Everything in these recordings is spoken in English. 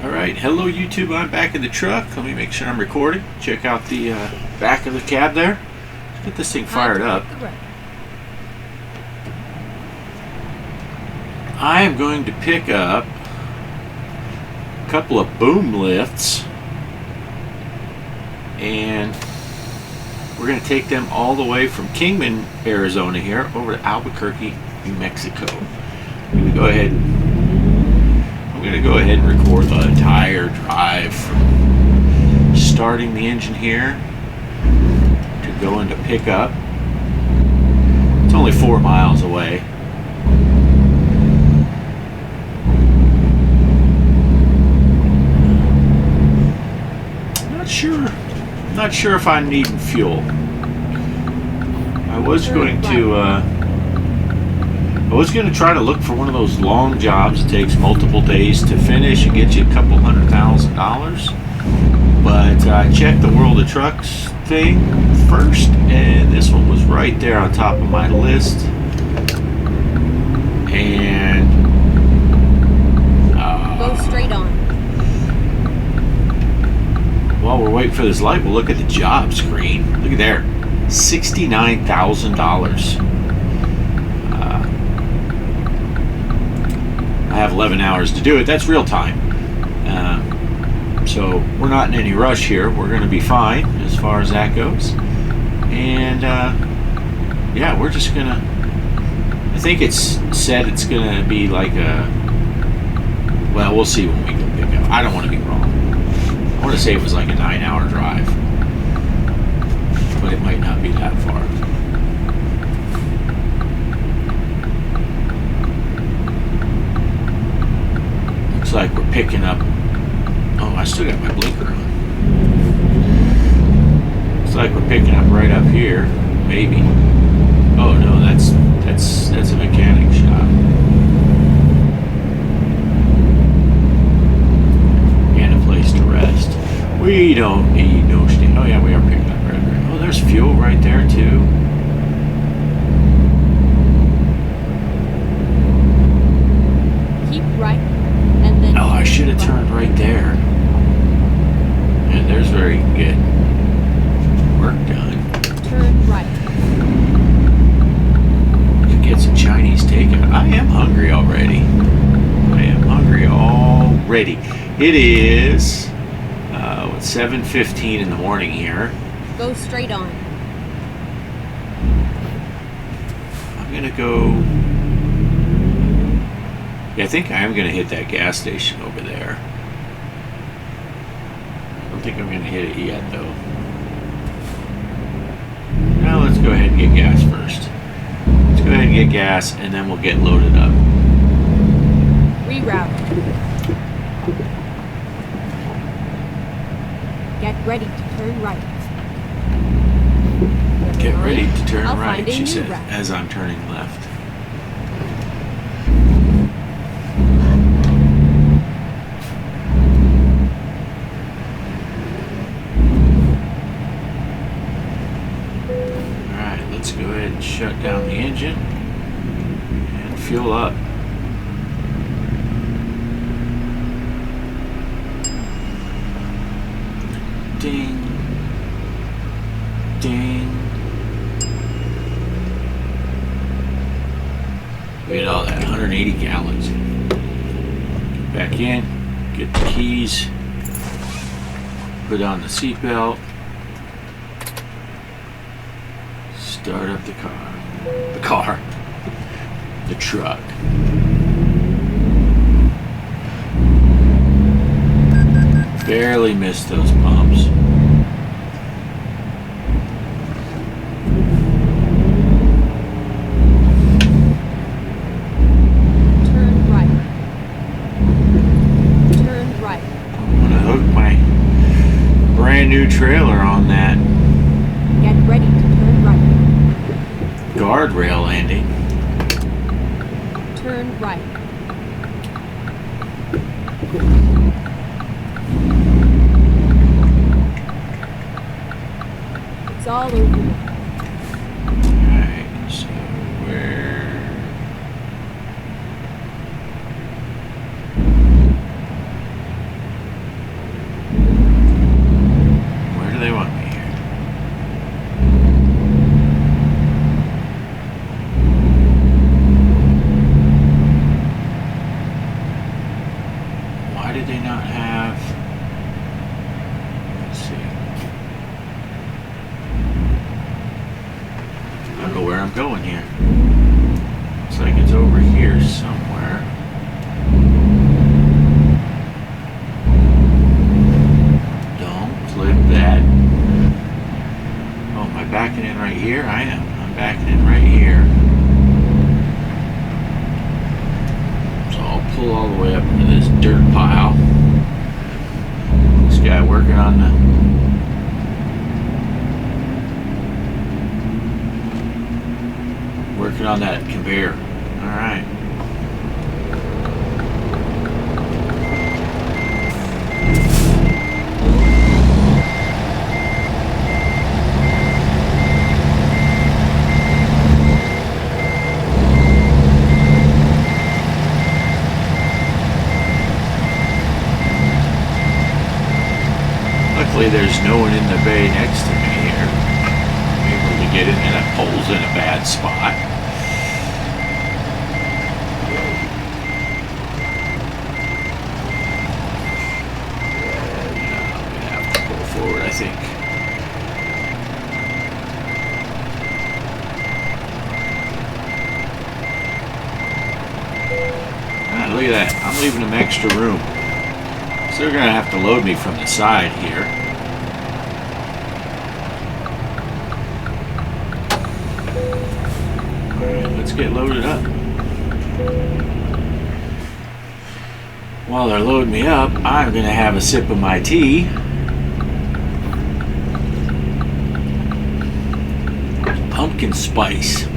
Alright, hello YouTube, I'm back in the truck. Let me make sure I'm recording. Check out the back of the cab there. Let's get this thing fired up. I am going to pick up a couple of boom lifts and we're going to take them all the way from Kingman, Arizona here over to Albuquerque, New Mexico. I'm going to go ahead and record the entire drive from starting the engine here to going to pick up. It's only 4 miles away. Not sure if I'm needing fuel. I was going to try to look for one of those long jobs that takes multiple days to finish and get you a couple $100,000. But I checked the World of Trucks thing first, and this one was right there on top of my list. And go straight on. While we're waiting for this light, we'll look at the job screen. Look at there, $69,000. I have 11 hours to do it. That's real time. So we're not in any rush here. We're going to be fine as far as that goes. And yeah, we're just going to, I think it's said it's going to be like a, well, we'll see when we go pick up. I don't want to be wrong. I want to say it was like a 9-hour drive, but it might not be that far. Looks like we're picking up. Oh, I still got my blinker on. Looks like we're picking up right up here, maybe. Oh no, that's a mechanic shop. And a place to rest. We don't need no steam. Oh yeah, we are picking up right there. Oh, there's fuel right there too. Keep right. Oh, I should have turned right there. And there's very good work done. Turn right. Could get some Chinese takeout. I am hungry already. It is 7:15 in the morning here. Go straight on. I'm gonna go. Yeah, I think I am going to hit that gas station over there. I don't think I'm going to hit it yet, though. Now let's go ahead and get gas first. Let's go ahead and get gas, and then we'll get loaded up. Reroute. Get ready to turn right. Get ready to turn I'll right, find a she new said, route. as I'm turning left. Let's go ahead and shut down the engine and fuel up. Ding, ding. We get all that 180 gallons. Get back in, get the keys, put on the seatbelt. Start up the truck. Barely missed those pumps. Turn right. Turn right. I'm gonna hook my brand new trailer on that Get ready to turn right. guardrail landing. Turn right. It's all over. Alright, so where Why did they not have... Let's see. I don't know where I'm going here. Looks like it's over here somewhere. Don't click that. Oh, am I backing in right here? I am. I'm backing in right here. So I'll pull all the way up into this dirt pile. This guy working on that conveyor. All right. Luckily, there's no one in the bay next to me here. I'm able to get in, and that pole's in a bad spot. I think. Ah, look at that. I'm leaving them extra room. So they're going to have to load me from the side here. Alright, let's get loaded up. While they're loading me up, I'm going to have a sip of my tea. Pumpkin spice.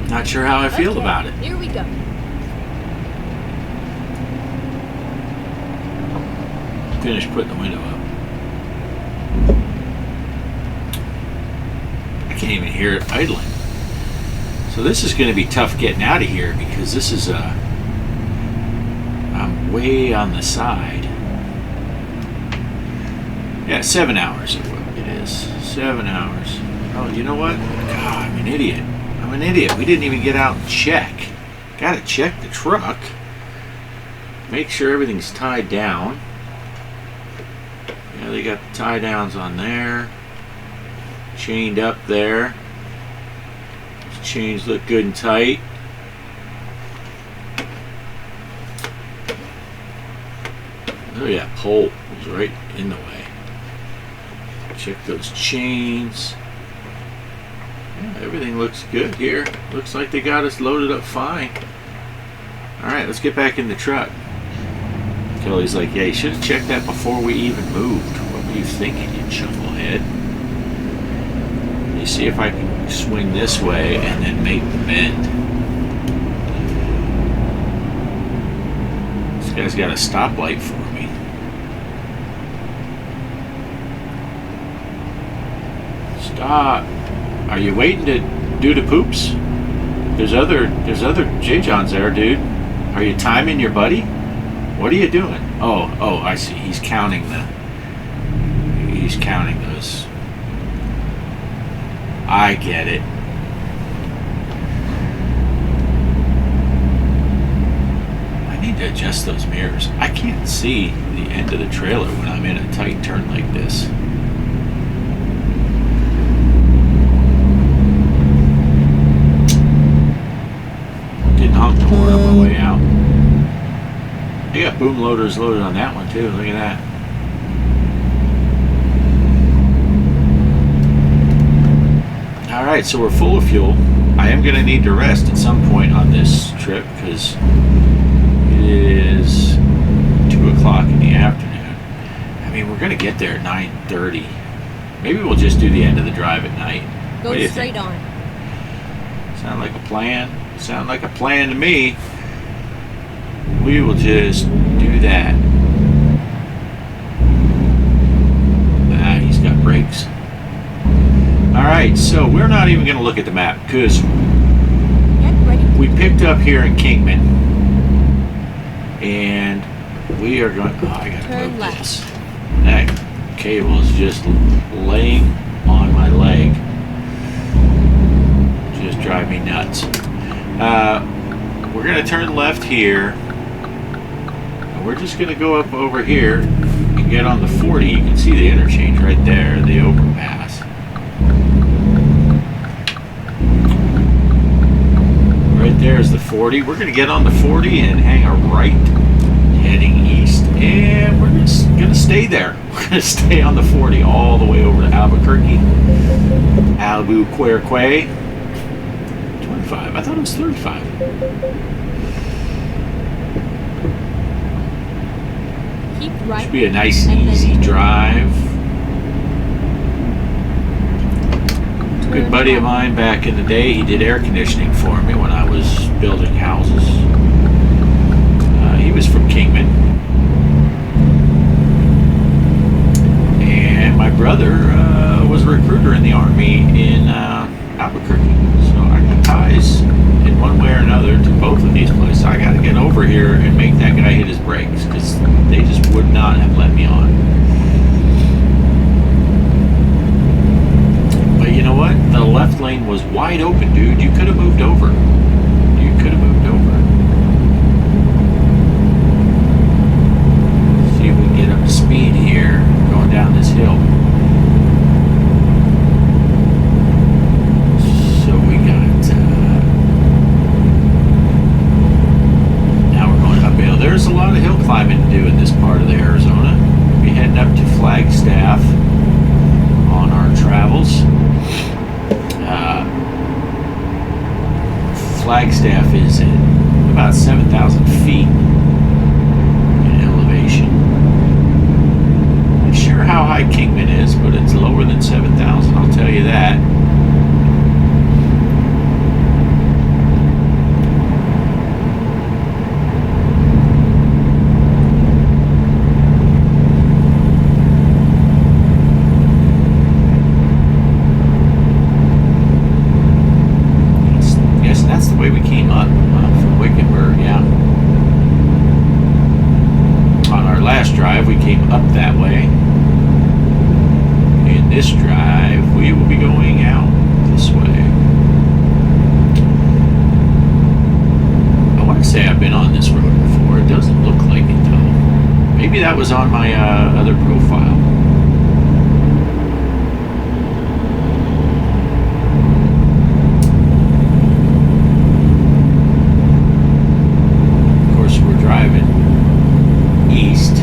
Not sure how I feel about it. Here we go. Finish putting the window up. I can't even hear it idling. So this is going to be tough getting out of here because this is I'm way on the side. Yeah, 7 hours it is. 7 hours. Oh, you know what? God, I'm an idiot. I'm an idiot. We didn't even get out and check. Gotta check the truck. Make sure everything's tied down. Yeah, they got the tie downs on there. Chained up there. Chains look good and tight. Oh yeah, pole was right in the way. Check those chains. Yeah, everything looks good here. Looks like they got us loaded up fine. Alright, let's get back in the truck. Kelly's like, yeah, you should have checked that before we even moved. What were you thinking, you chucklehead? Let me see if I can swing this way and then make the bend. This guy's got a stoplight for me. Stop. Are you waiting to do the poops? There's other J-Johns there, dude. Are you timing your buddy? What are you doing? Oh, I see. He's counting those. I get it. I need to adjust those mirrors. I can't see the end of the trailer when I'm in a tight turn like this. Didn't honk the horn on my way out. They got boom loaders loaded on that one too. Look at that. Alright, so we're full of fuel. I am going to need to rest at some point on this trip because it is 2 o'clock in the afternoon. I mean, we're going to get there at 9:30. Maybe we'll just do the end of the drive at night. Go straight on. Sound like a plan? Sound like a plan to me. We will just do that. Ah, he's got brakes. Alright, so we're not even going to look at the map because we picked up here in Kingman and we are going... Oh, I got to move this. That cable is just laying on my leg. Just drive me nuts. We're going to turn left here. we're just going to go up over here and get on the 40. You can see the interchange right there, the overpass. Right there is the 40. We're going to get on the 40 and hang a right heading east, and we're just going to stay there. We're going to stay on the 40 all the way over to Albuquerque. Albuquerque. 25. I thought it was 35. Keep right. Should be a nice, and easy then drive. A good turn buddy of right. mine back in the day, he did air conditioning for me when I was building houses. He was from Kingman. And my brother was a recruiter in the Army in Albuquerque. So I got ties in one way or another to both of these places. I got to get over here and make that guy hit his brakes because they just would not have let me on. But you know what? The left lane was wide open, dude. You could have moved over. You could have moved over. See if we can get up to speed here going down this hill. So we got now we're going uphill. There's a lot of hill climbing to do in this part of the Arizona. We'll be heading up to Flagstaff on our travels. Flagstaff is at about 7,000 feet in elevation. Not sure how high Kingman is, but it's lower than 7,000, I'll tell you that. That's the way we came up from Wickenburg, yeah. On our last drive, we came up that way. In this drive, we will be going out this way. I want to say I've been on this road before. It doesn't look like it, though. Maybe that was on my other profile. Driving east,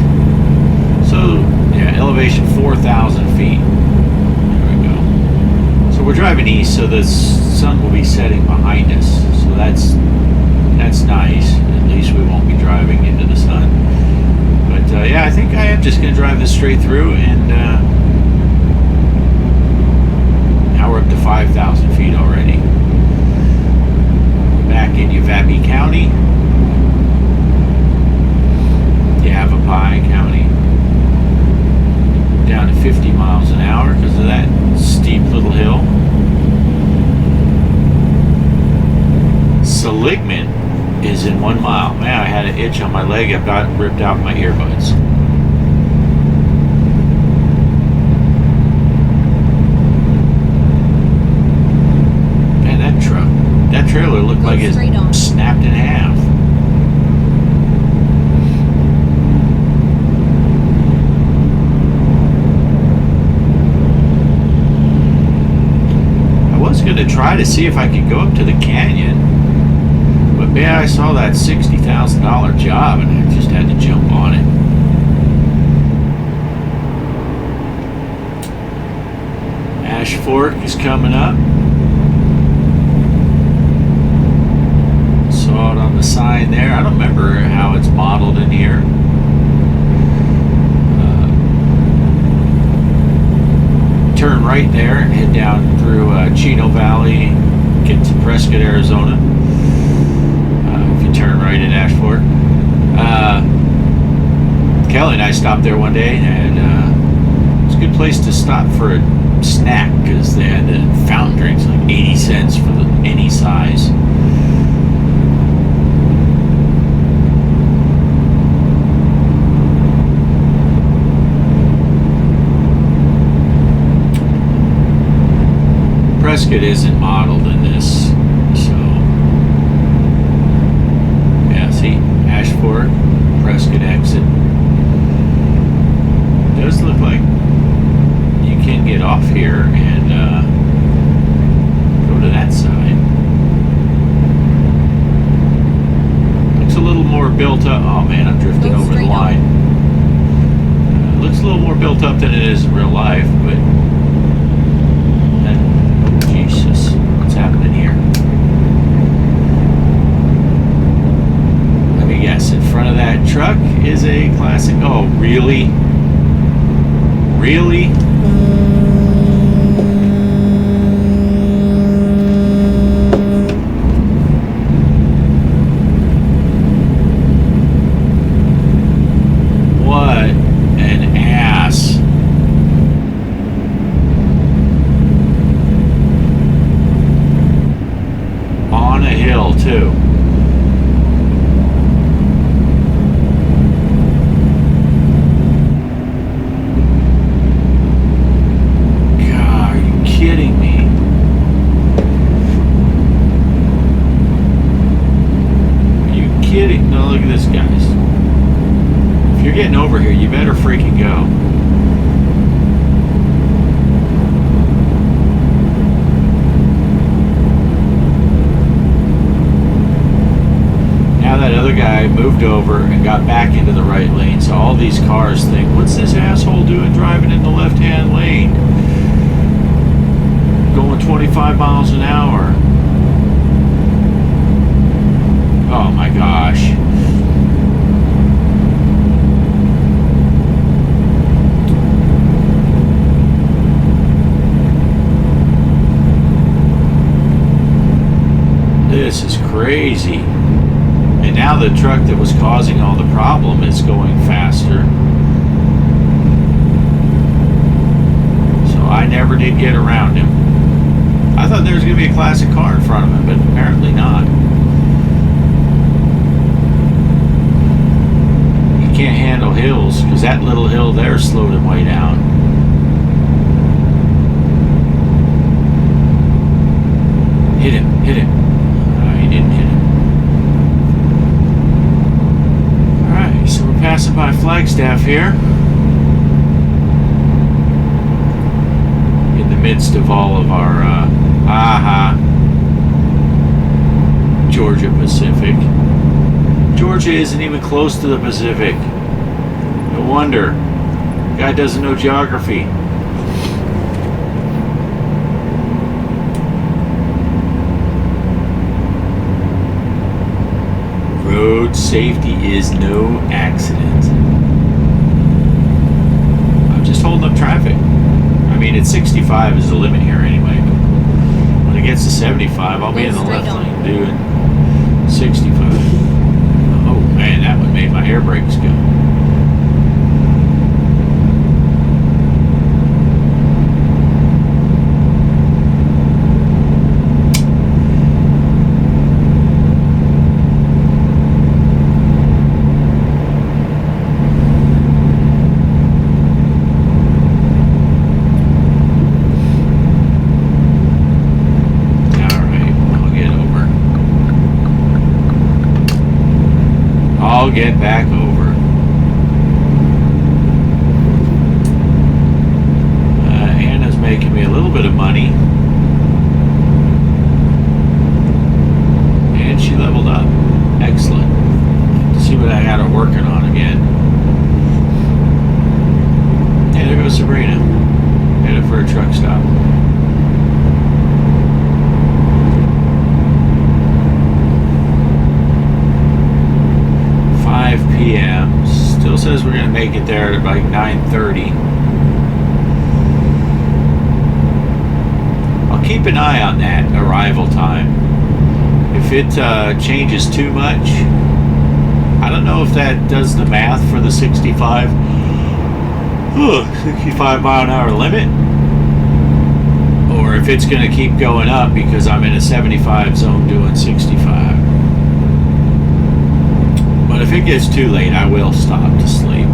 so yeah, elevation 4,000 feet. There we go. So we're driving east, so the sun will be setting behind us. So that's nice. At least we won't be driving into the sun. But yeah, I think I am just going to drive this straight through, and now we're up to 5,000 feet already. We're back in Uvalde County. Yavapai County, down to 50 miles an hour because of that steep little hill. Seligman is in 1 mile. Man, I had an itch on my leg. I've got ripped out my earbuds. Man, that trailer looked like it snapped in half. Going to try to see if I could go up to the canyon, but man, I saw that $60,000 job and I just had to jump on it. Ash Fork is coming up. Saw it on the sign there. I don't remember how it's modeled in here. Turn right there and head down through Chino Valley, get to Prescott, Arizona. If you turn right at Ash Fork. Kelly and I stopped there one day, and it's a good place to stop for a snack because they had the fountain drinks, like 80 cents for any size. Prescott isn't modeled in this, so yeah, see, Ash Fork, Prescott exit. a little more built up than it is in real life, but oh, Jesus, what's happening here? Let me guess, in front of that truck is a classic. Oh, really? Really? Too. God, are you kidding me? Are you kidding? No, look at this, guys. If you're getting over here, you better freaking go. That other guy moved over and got back into the right lane, so all these cars think, what's this asshole doing driving in the left-hand lane? Going 25 miles an hour. Oh my gosh. This is crazy. And now the truck that was causing all the problem is going faster. So I never did get around him. I thought there was going to be a classic car in front of him, but apparently not. He can't handle hills because that little hill there slowed him way down. Hit him, hit him. He didn't hit him. So we're passing by Flagstaff here, in the midst of all of our Georgia Pacific. Georgia isn't even close to the Pacific. No wonder. The guy doesn't know geography. Road safety is no accident. I'm just holding up traffic. I mean, it's 65 is the limit here anyway, but when it gets to 75, I'll be in the left lane doing 65. Oh man, that one made my air brakes go. I'll get back over. Anna's making me a little bit of money. And she leveled up. Excellent. Let's see what I got her working on again. Hey, there goes Sabrina. Headed for a truck stop. 5 p.m. Still says we're going to make it there at like 9:30. I'll keep an eye on that arrival time. If it changes too much, I don't know if that does the math for the 65 mile an hour limit, or if it's going to keep going up because I'm in a 75 zone doing 65. But if it gets too late, I will stop to sleep.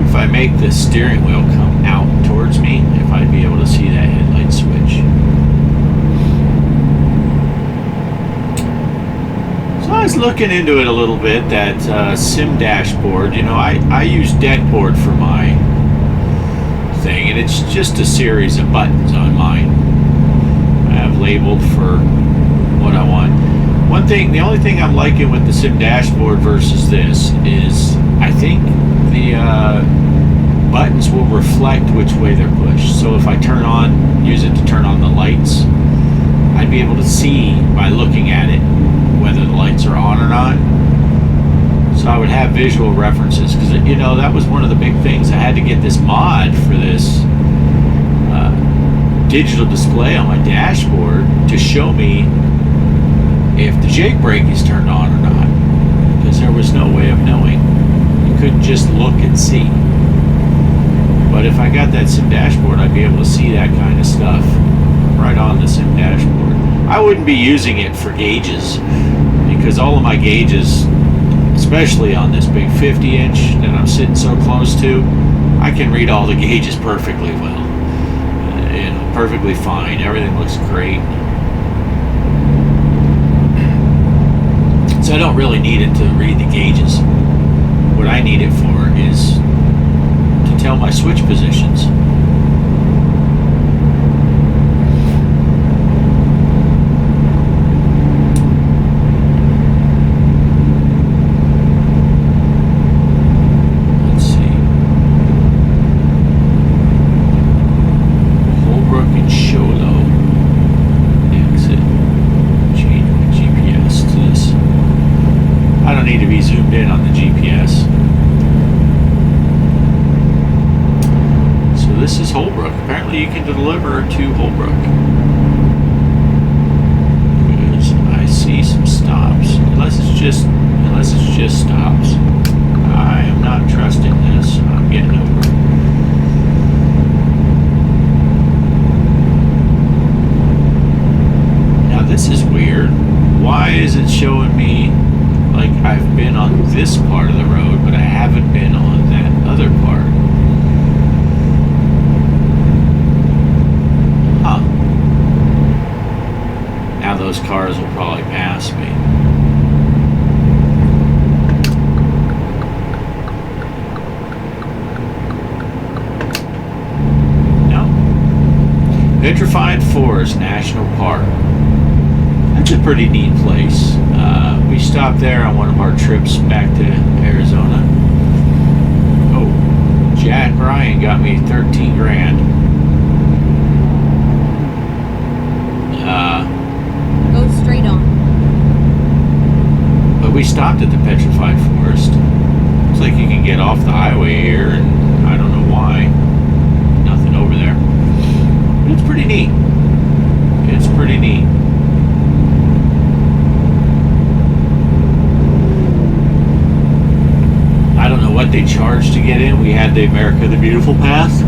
If I make the steering wheel come out towards me, if I'd be able to see that headlight switch. So was looking into it a little bit, that sim dashboard. You know, I use Deckboard for my thing, and it's just a series of buttons on mine. I have labeled for what I want. One thing, the only thing I'm liking with the sim dashboard versus this is I think the buttons will reflect which way they're pushed. So if I use it to turn on the lights, I'd be able to see by looking at it whether the lights are on or not. So I would have visual references, because you know, that was one of the big things. I had to get this mod for this digital display on my dashboard to show me if the jake brake is turned on or not, because there was no way of knowing. You couldn't just look and see. But if I got that sim dashboard, I'd be able to see that kind of stuff right on the sim dashboard. I wouldn't be using it for gauges, because all of my gauges, especially on this big 50-inch that I'm sitting so close to, I can read all the gauges perfectly well. And perfectly fine. Everything looks great. So I don't really need it to read the gauges. What I need it for is to tell my switch positions. You can deliver to Holbrook, because I see some stops. Unless it's just stops. I am not trusting this. I'm getting over. Now this is weird. Why is it showing me like I've been on this part of the road, but I haven't been on that other part? Now those cars will probably pass me. No. Petrified Forest National Park. That's a pretty neat place. We stopped there on one of our trips back to Arizona. Oh, Jack Ryan got me 13 grand. Go straight on. But we stopped at the Petrified Forest. Looks like you can get off the highway here, and I don't know why. Nothing over there. But it's pretty neat. It's pretty neat. I don't know what they charged to get in. We had the America the Beautiful Pass.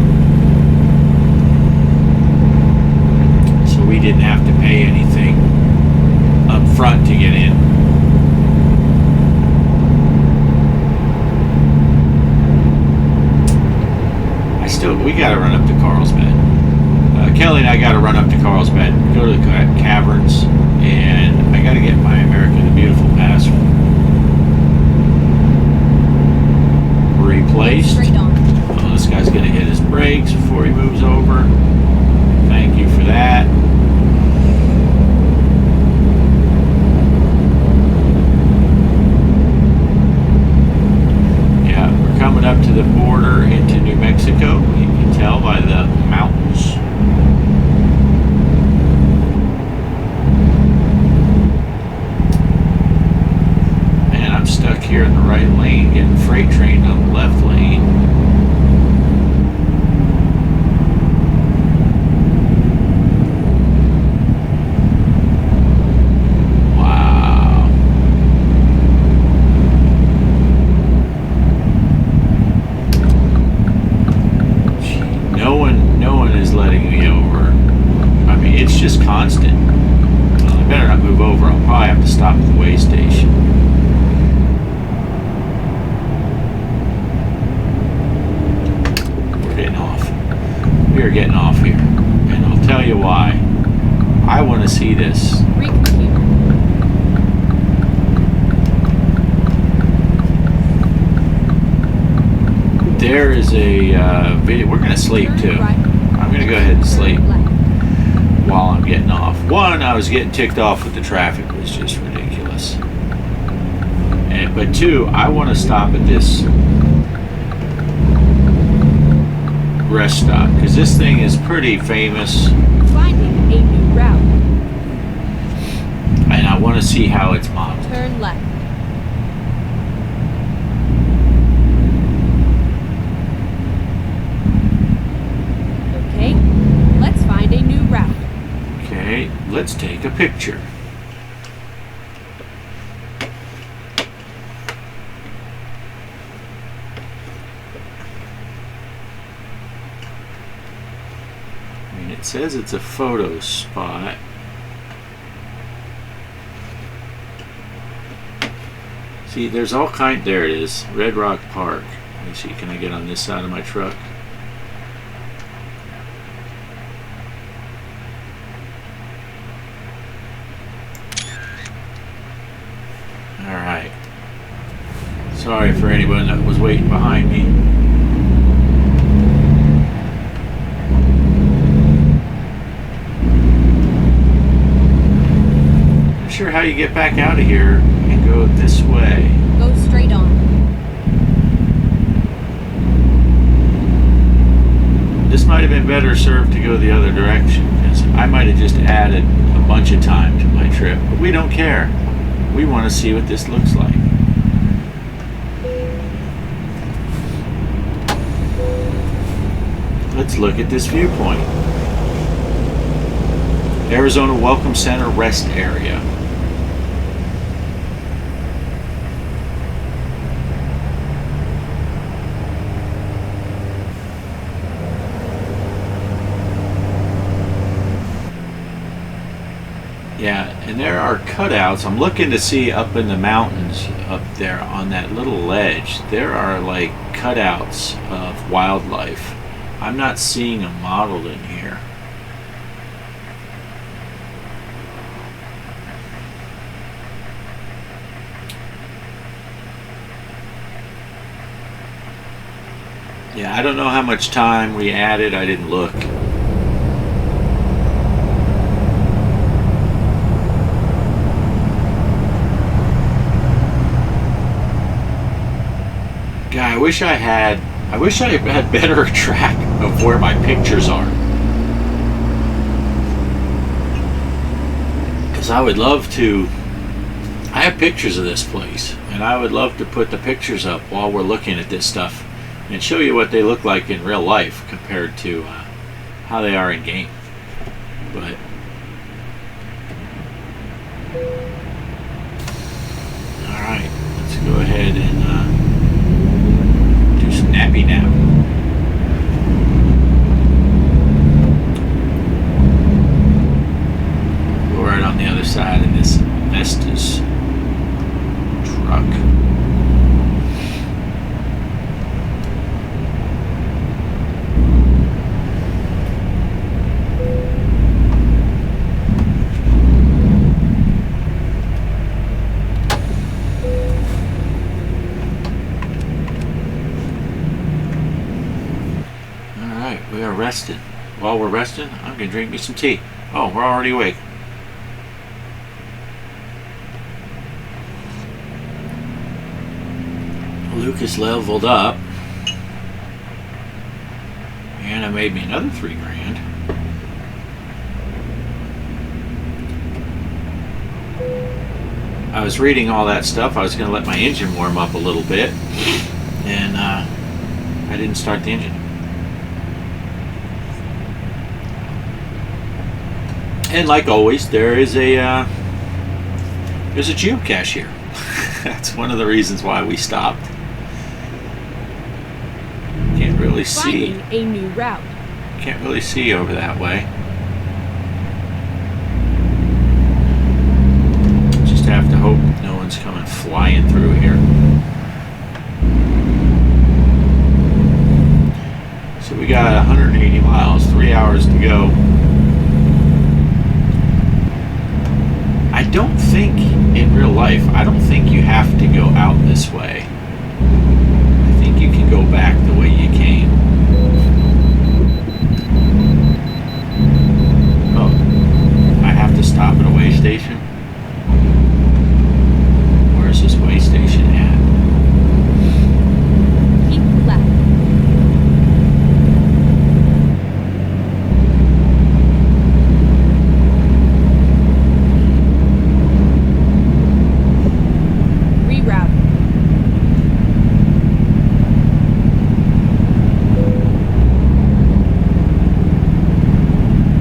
So we didn't have to pay anything up front to get in. We gotta run up to Carlsbad. Kelly and I gotta run up to Carlsbad, go to the caverns, and I gotta get my America the Beautiful Pass replaced. Straight on. Oh, this guy's gonna hit his brakes before he moves over. Thank you for that. Coming up to the border into New Mexico. You can tell by the mountains. Man, I'm stuck here in the right lane, getting freight trained on the left lane. Just constant. Well, I better not move over. I'll probably have to stop at the way station. We're getting off. We are getting off here. And I'll tell you why. I want to see this. there is a video. We're going to sleep Turn too. right. I'm going to go ahead and sleep Turn left. while I'm getting off. One, I was getting ticked off with the traffic. It was just ridiculous. But two, I want to stop at this rest stop because this thing is pretty famous, Finding a new route. and I want to see how it's modeled. Turn left. Okay, let's find a new route. Okay, let's take a picture. It says it's a photo spot. See, there's all kind. There it is, Red Rock Park. Let me see. Can I get on this side of my truck? All right. Sorry for anyone that was waiting behind me. Sure how you get back out of here and go this way. Go straight on. This might have been better served to go the other direction because I might have just added a bunch of time to my trip, but we don't care. We want to see what this looks like. Let's look at this viewpoint. Arizona Welcome Center Rest Area. Yeah, and there are cutouts. I'm looking to see up in the mountains up there on that little ledge. There are like cutouts of wildlife. I'm not seeing them modeled in here. Yeah, I don't know how much time we added. I didn't look. God, I wish I had better track of where my pictures are. Because I would love to. I have pictures of this place, and I would love to put the pictures up while we're looking at this stuff and show you what they look like in real life compared to how they are in game. But all right, let's go ahead and do some nappy nap. Go right on the other side of this Vestas truck. We are resting. While we're resting, I'm going to drink me some tea. Oh, we're already awake. Lucas leveled up. And I made me another $3,000. I was reading all that stuff. I was going to let my engine warm up a little bit. And I didn't start the engine. And like always, there's a geocache here. That's one of the reasons why we stopped. Can't really see. Finding a new route. Can't really see over that way. Just have to hope no one's coming flying through here. So we got 180 miles, 3 hours to go. I don't think, in real life, I don't think you have to go out this way. I think you can go back the way you station? Where's this way station at? Keep left. Reroute.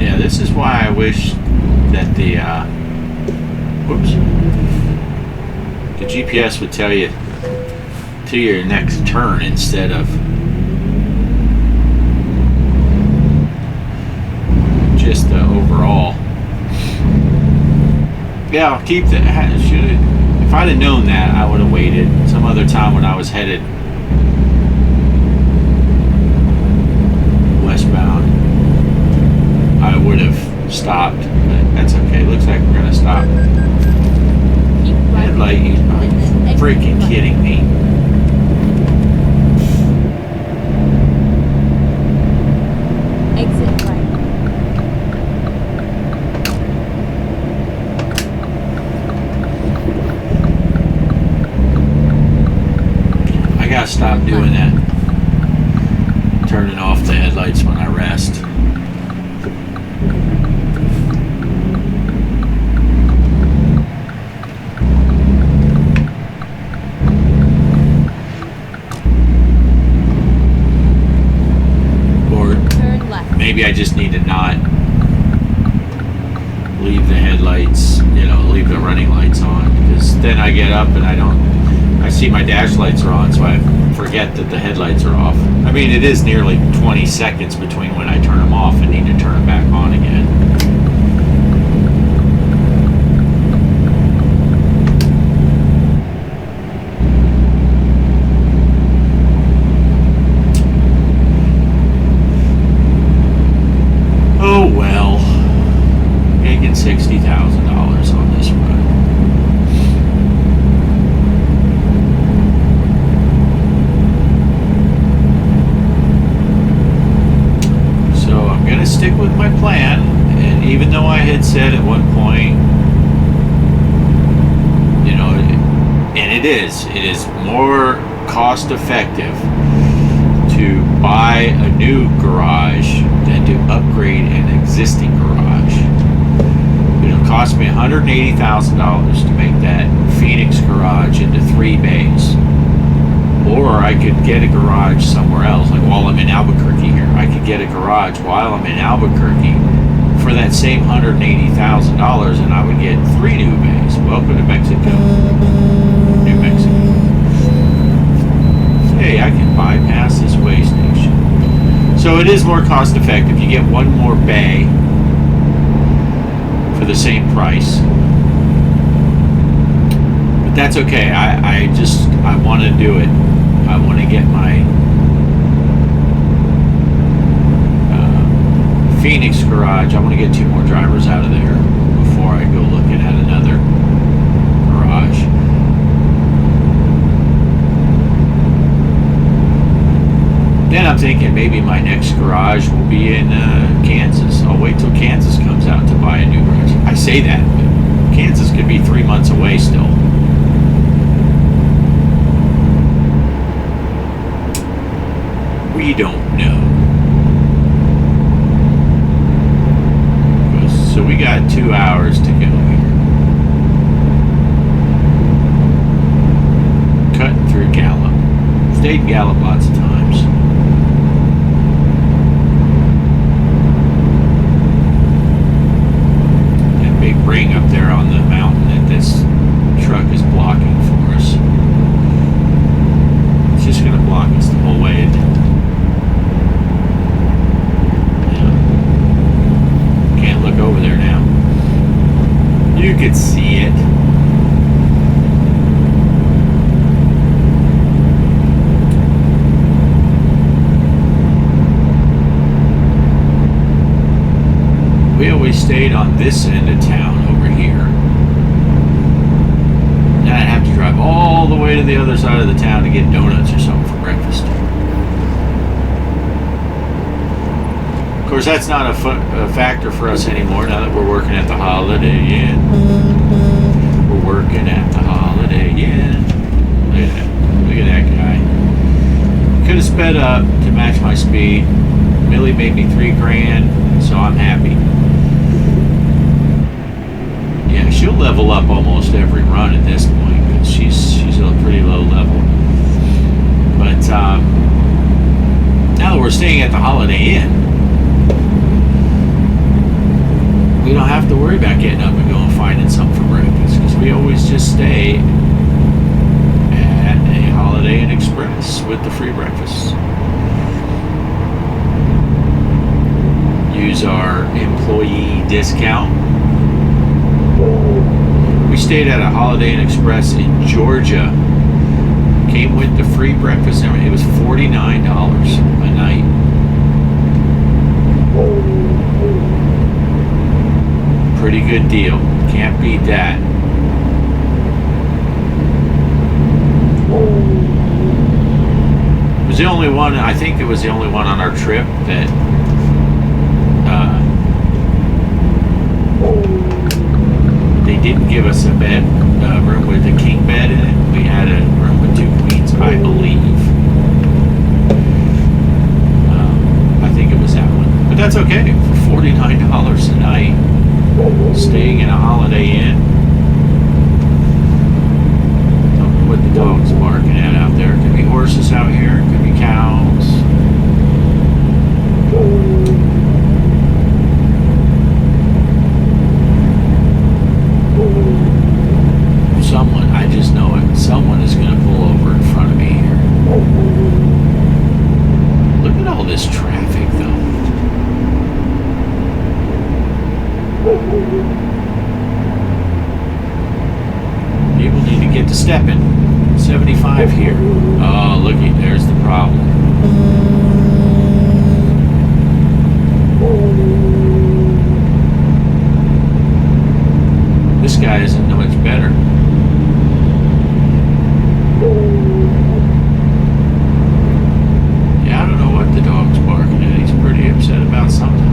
Yeah, this is why I wish that the the GPS would tell you to your next turn instead of just the overall. Yeah, I'll keep the. If I'd have known that, I would have waited some other time when I was headed westbound. I would have stopped, but that's okay. Looks like we're gonna stop. Keep right. Headlight, you freaking kidding me. Exit right. I gotta stop doing that. Turning off the headlights when I rest. Turn left. Maybe I just need to not leave the headlights, leave the running lights on, because then I get up and I see my dash lights are on, so I forget that the headlights are off. I mean, it is nearly 20 seconds between when I turn them off and need to turn them back on again. Oh well, making $60,000 on this run. So I'm gonna stick with my plan, and even though I had said at one point, and it is more cost effective to buy a new garage than to upgrade an existing garage. It'll cost me $180,000 to make that Phoenix garage into 3 bays. Or I could get a garage somewhere else, like while I'm in Albuquerque here. I could get a garage while I'm in Albuquerque for that same $180,000, and I would get 3 new bays. Welcome to Mexico. New Mexico. Hey, I can bypass this way station. So it is more cost effective. You get 1 more bay for the same price. But that's okay. I want to do it. I want to get my Phoenix garage. I want to get 2 more drivers out of there before I go looking at another garage. Then I'm thinking maybe my next garage will be in Kansas. I'll wait till Kansas comes out to buy a new garage. I say that, but Kansas could be 3 months away still. We don't know. So we got 2 hours to go here. Cutting through Gallup. Stayed in Gallup lots of times. That big ring up there on the mountain that this truck is blocking for us. It's just going to block us the whole way. Can't look over there now. You could see it. We always stayed on this end of town over here. Then I'd have to drive all the way to the other side of the town to get donuts or something for breakfast. Of course, that's not a factor for us anymore now that we're working at the Holiday Inn. We're working at the Holiday Inn. Look at that. Look at that guy. Could have sped up to match my speed. Millie made me $3,000, so I'm happy. Yeah, she'll level up almost every run at this point because she's a pretty low level. But now that we're staying at the Holiday Inn, we don't have to worry about getting up and going finding something for breakfast because we always just stay at a Holiday Inn Express with the free breakfast. Use our employee discount. We stayed at a Holiday Inn Express in Georgia. Came with the free breakfast and it was $49 a night. Pretty good deal. Can't beat that. It was the only one, I think it was the only one on our trip that they didn't give us a bed, room with a king bed in it. We had a room with 2 queens, I believe. I think it was that one. But that's okay. For $49 a night, staying in a Holiday Inn. Don't know what the dog's barking at out there. Could be horses out here. Could be cows. Someone, I just know it, someone is going to pull over in front of me here. Look at all this traffic, though. People need to get to stepping. 75 here. Oh, looky, there's the problem. This guy isn't much better. Yeah, I don't know what the dog's barking at. He's pretty upset about something.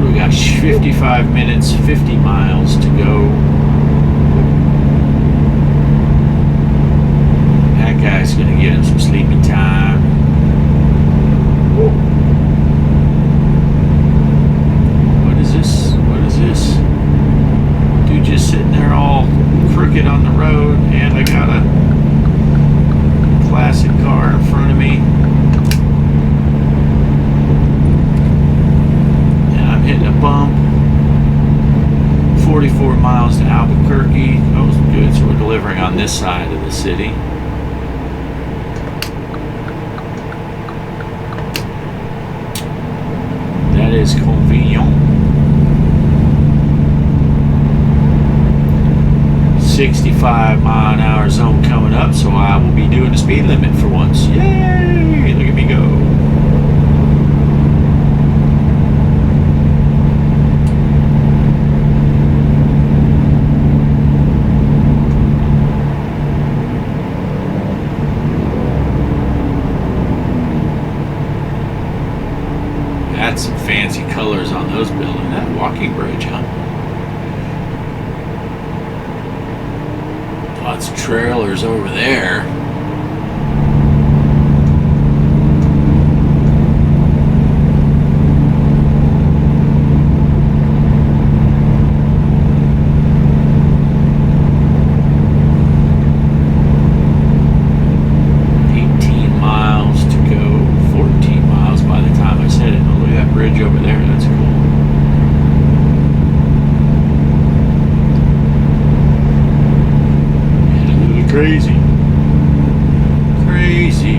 We got 55 minutes, 50 miles to go. That guy's gonna get him some sleepy time. What is this? What is this? Dude just sitting there all crooked on the road, and I got a classic car in front of me. And I'm hitting a bump. 44 miles to Albuquerque. That was good. So we're delivering on this side of the city. That is convenient. 65-mile-an-hour zone coming up, so I will be doing the speed limit for once. Yay! Look at me go. Got some fancy colors on those buildings. That walking bridge, huh? Lots of trailers over there. Over there, that's cool. And a little crazy. Crazy.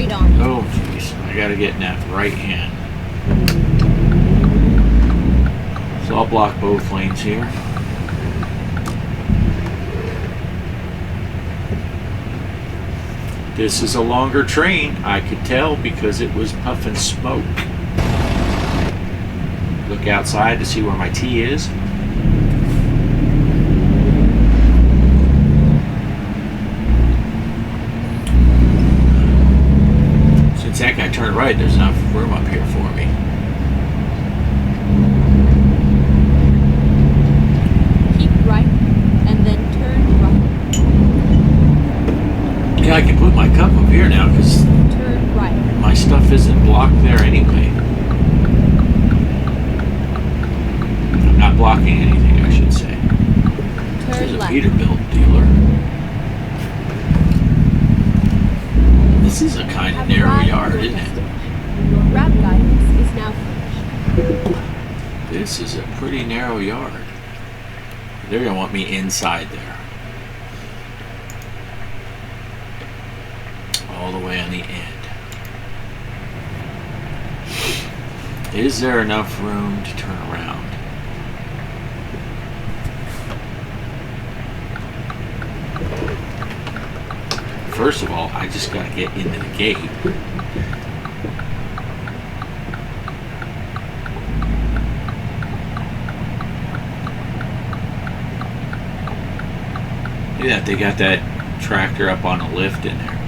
straight on. Oh, jeez. I gotta get in that right hand. So I'll block both lanes here. This is a longer train. I could tell because it was puffing smoke. Look outside to see where my T is. Since that guy turned right, there's enough room up here for me. Keep right and then turn right. Yeah, I can put my cup up here now because Turn right. my stuff isn't blocked there anyway. I'm not blocking anything, I should say. There's Turn a left. Peterbilt dealer. This is a kind of Have narrow arrived yard, at your isn't it? destination. Your grab guidance is now finished. This is a pretty narrow yard. They're going to want me inside there. All the way on the end. Is there enough room to turn around? First of all, I just got to get into the gate. Look at that, they got that tractor up on a lift in there.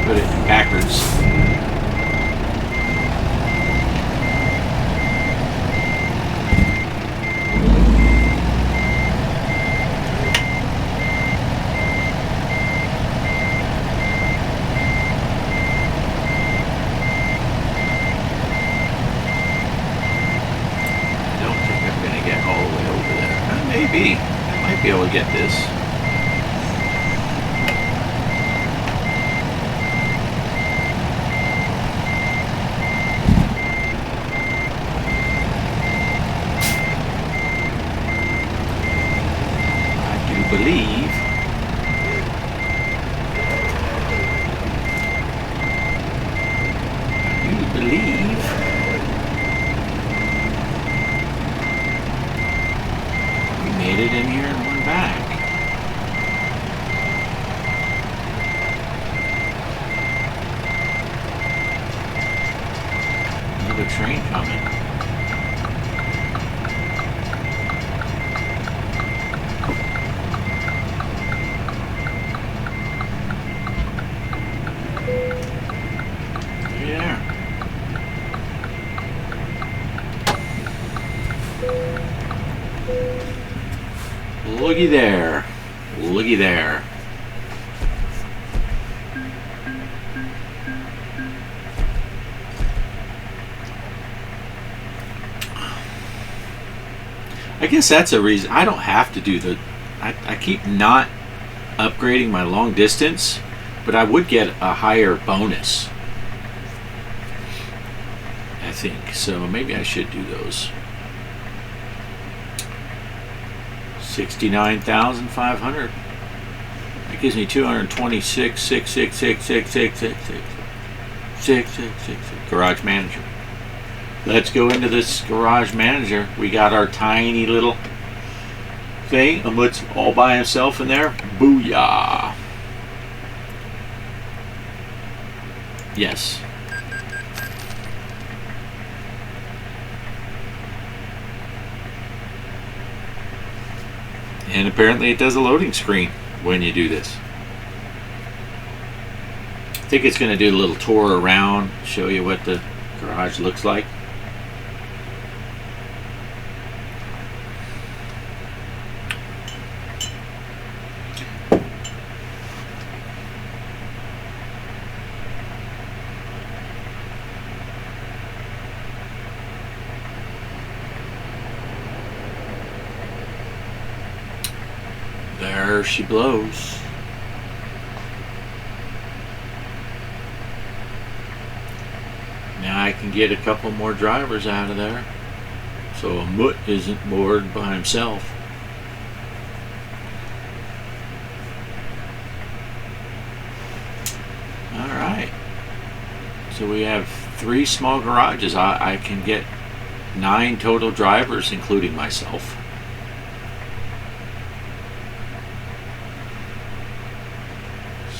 Put it backwards. I don't think I'm going to get all the way over there. Maybe. I might be able to get this. Believe we made it in here and went back. Another train coming. Looky there. Looky there. I guess that's a reason I don't have to do the... I keep not upgrading my long distance, but I would get a higher bonus. I think. So maybe I should do those. 69,500. That gives me 226, 666, Garage Manager. Let's go into this Garage Manager. We got our tiny little thing. Umut's all by himself in there. Booyah. Yes. And apparently it does a loading screen when you do this. I think it's going to do a little tour around, show you what the garage looks like. There she blows. Now I can get a couple more drivers out of there, so a mutt isn't bored by himself. Alright. So we have 3 small garages. I can get 9 total drivers, including myself.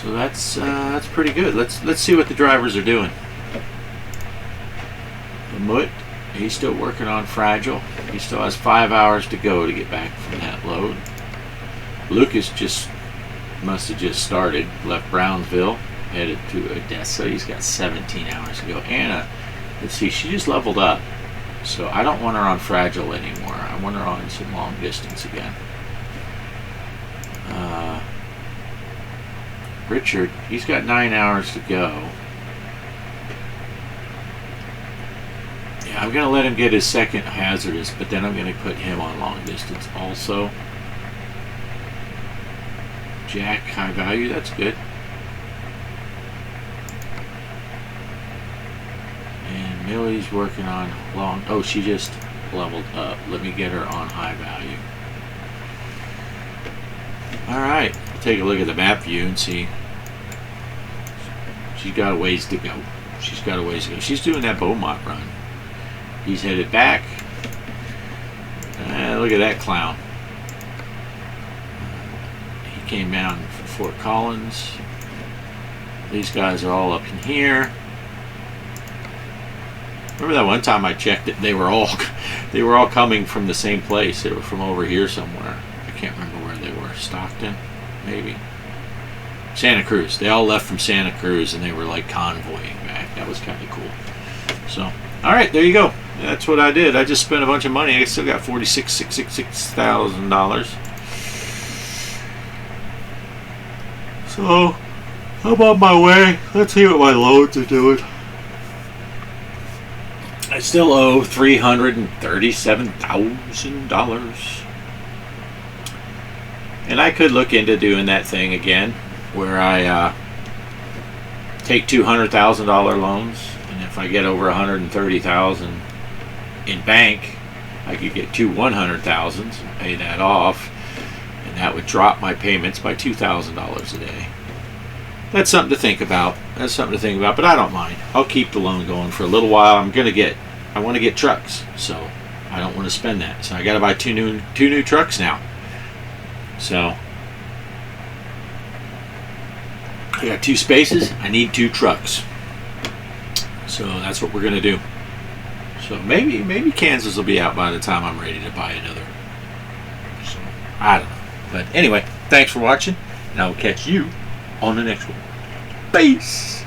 So that's pretty good. Let's see what the drivers are doing. The mutt, he's still working on Fragile. He still has 5 hours to go to get back from that load. Lucas must have just started, left Brownsville, headed to Odessa. He's got 17 hours to go. Anna, let's see, she just leveled up. So I don't want her on Fragile anymore. I want her on some long distance again. Richard, he's got 9 hours to go. Yeah, I'm going to let him get his second hazardous, but then I'm going to put him on long distance also. Jack, high value, that's good. And Millie's working on long, oh, she just leveled up. Let me get her on high value. Alright, we'll take a look at the map view and see. She's got a ways to go. She's got a ways to go. She's doing that Beaumont run. He's headed back. Look at that clown. He came down from Fort Collins. These guys are all up in here. Remember that one time I checked it? They were all coming from the same place. They were from over here somewhere. I can't remember where they were. Stockton, maybe. Santa Cruz. They all left from Santa Cruz and they were like convoying back. That was kind of cool. So, all right, there you go. That's what I did. I just spent a bunch of money. I still got $46,666,000. So, I'm on my way. Let's see what my loads are doing. I still owe $337,000. And I could look into doing that thing again, where I take $200,000 loans, and if I get over $130,000 in bank, I could get 2 $100,000s and pay that off, and that would drop my payments by $2,000 a day. That's something to think about. That's something to think about, but I don't mind. I'll keep the loan going for a little while. I want to get trucks, so I don't want to spend that. So I got to buy two new trucks now. So I got 2 spaces. I need 2 trucks. So that's what we're gonna do. So maybe Kansas will be out by the time I'm ready to buy another. So I don't know. But anyway, thanks for watching, and I will catch you on the next one. Peace.